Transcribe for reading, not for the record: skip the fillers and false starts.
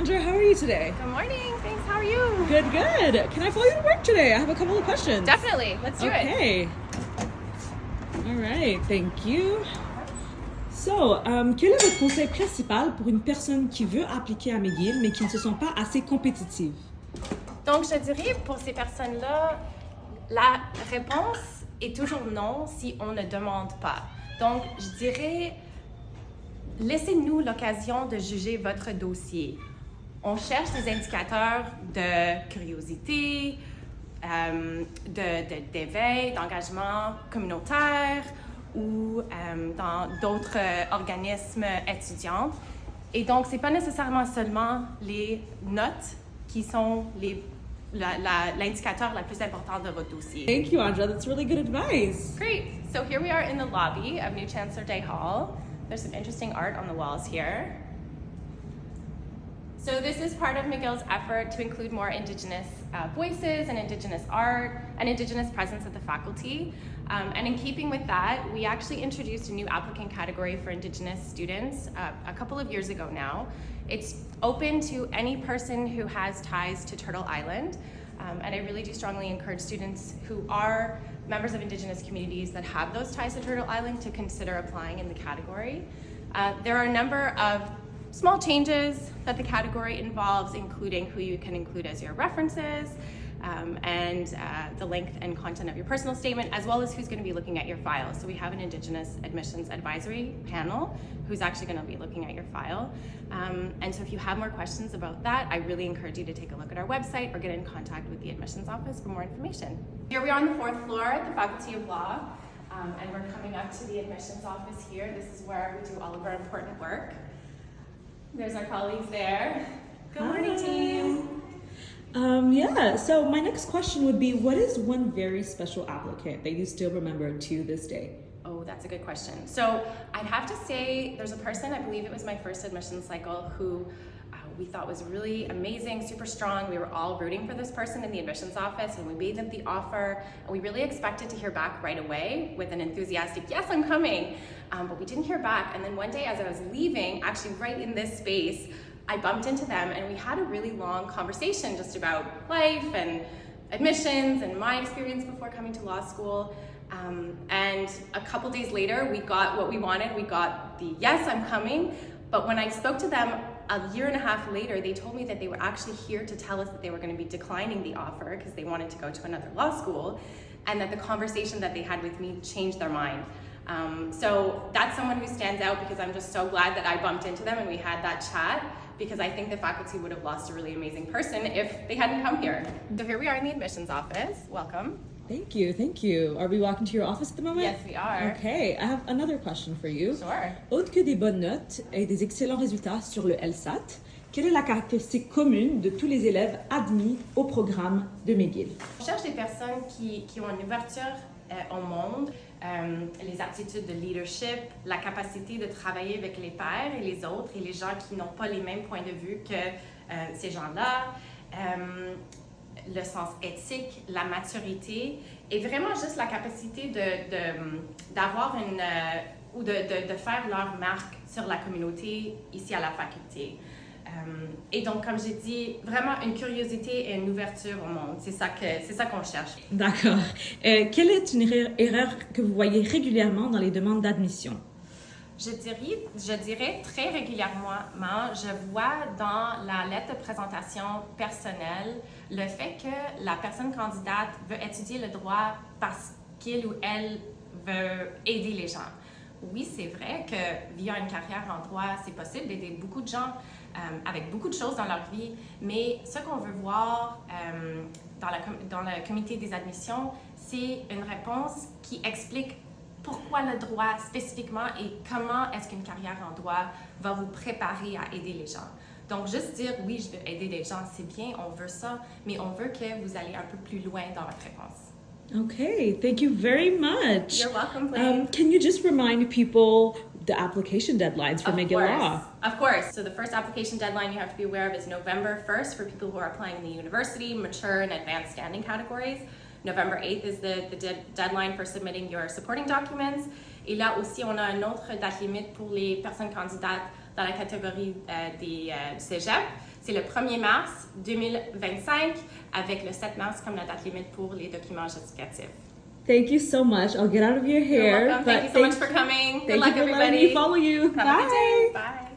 Andra, how are you today? Good morning, thanks, how are you? Good, good. Can I follow you to work today? I have a couple of questions. Definitely, let's do it. Okay. All right, thank you. So, quel est votre conseil principal pour une personne qui veut appliquer à McGill mais qui ne se sent pas assez compétitive? Donc, je dirais pour ces personnes-là, la réponse est toujours non si on ne demande pas. Donc, je dirais, laissez-nous l'occasion de juger votre dossier. On cherche des indicateurs de curiosité, d'éveil, d'engagement communautaire ou dans d'autres organismes étudiants. Et donc, ce n'est pas nécessairement seulement les notes qui sont l'indicateur la plus important de votre dossier. Thank you, Andra. That's really good advice. Great. So here we are in the lobby of New Chancellor Day Hall. There's some interesting art on the walls here. So this is part of McGill's effort to include more Indigenous voices and Indigenous art and Indigenous presence at the faculty. And in keeping with that, we actually introduced a new applicant category for Indigenous students a couple of years ago now. It's open to any person who has ties to Turtle Island. And I really do strongly encourage students who are members of Indigenous communities that have those ties to Turtle Island to consider applying in the category. There are a number of small changes that the category involves, including who you can include as your references, and the length and content of your personal statement, as well as who's going to be looking at your file. So we have an Indigenous Admissions Advisory panel who's actually going to be looking at your file. And so if you have more questions about that, I really encourage you to take a look at our website or get in contact with the admissions office for more information. Here we are on the 4th floor at the Faculty of Law, and we're coming up to the admissions office here. This is where we do all of our important work. There's our colleagues there. Good morning, team. Yeah, so my next question would be, what is one very special applicant that you still remember to this day? Oh, that's a good question. So I'd have to say there's a person, I believe it was my first admission cycle, who we thought was really amazing, super strong. We were all rooting for this person in the admissions office, and we made them the offer, and we really expected to hear back right away with an enthusiastic, yes, I'm coming. But we didn't hear back. And then one day as I was leaving, actually right in this space, I bumped into them and we had a really long conversation just about life and admissions and my experience before coming to law school. And a couple days later, we got what we wanted. We got the yes, I'm coming. But when I spoke to them a year and a half later, they told me that they were actually here to tell us that they were going to be declining the offer because they wanted to go to another law school, and that the conversation that they had with me changed their mind. So that's someone who stands out because I'm just so glad that I bumped into them and we had that chat, because I think the faculty would have lost a really amazing person if they hadn't come here. So here we are in the admissions office. Welcome. Thank you, thank you. Are we walking to your office at the moment? Yes, we are. Okay, I have another question for you. Sure. Autre que des bonnes notes et des excellents résultats sur le LSAT, quelle est la caractéristique commune de tous les élèves admis au programme de McGill? On cherche des personnes qui ont une ouverture au monde, les aptitudes de leadership, la capacité de travailler avec les pairs et les autres et les gens qui n'ont pas les mêmes points de vue que ces gens-là, le sens éthique, la maturité et vraiment juste la capacité d'avoir ou de faire leur marque sur la communauté ici à la faculté. Et donc, comme j'ai dit, vraiment une curiosité et une ouverture au monde. C'est ça qu'on cherche. D'accord. Quelle est une erreur que vous voyez régulièrement dans les demandes d'admission? Je dirais très régulièrement, je vois dans la lettre de présentation personnelle le fait que la personne candidate veut étudier le droit parce qu'il ou elle veut aider les gens. Oui, c'est vrai que via une carrière en droit, c'est possible d'aider beaucoup de gens avec beaucoup de choses dans leur vie, mais ce qu'on veut voir dans le comité des admissions, c'est une réponse qui explique pourquoi le droit spécifiquement et comment est-ce qu'une carrière en droit va vous préparer à aider les gens. Donc, juste dire « oui, je veux aider les gens », c'est bien, on veut ça, mais on veut que vous allez un peu plus loin dans votre réponse. Okay, thank you very much. You're welcome, Blaine. Can you just remind people the application deadlines for McGill Law? Of course. So the first application deadline you have to be aware of is November 1st for people who are applying in the university, mature, and advanced standing categories. November 8th is the deadline for submitting your supporting documents. Et là aussi, on a une autre date limite pour les personnes candidates dans la catégorie des cégep. C'est le 1er mars 2025 avec le 7 mars comme la date limite pour les documents justificatifs. Thank you so much. I'll get out of your hair. You're welcome. Thank you so much for coming. Good luck, Thank you for letting everybody. me follow you. Have a good Bye. day. Bye.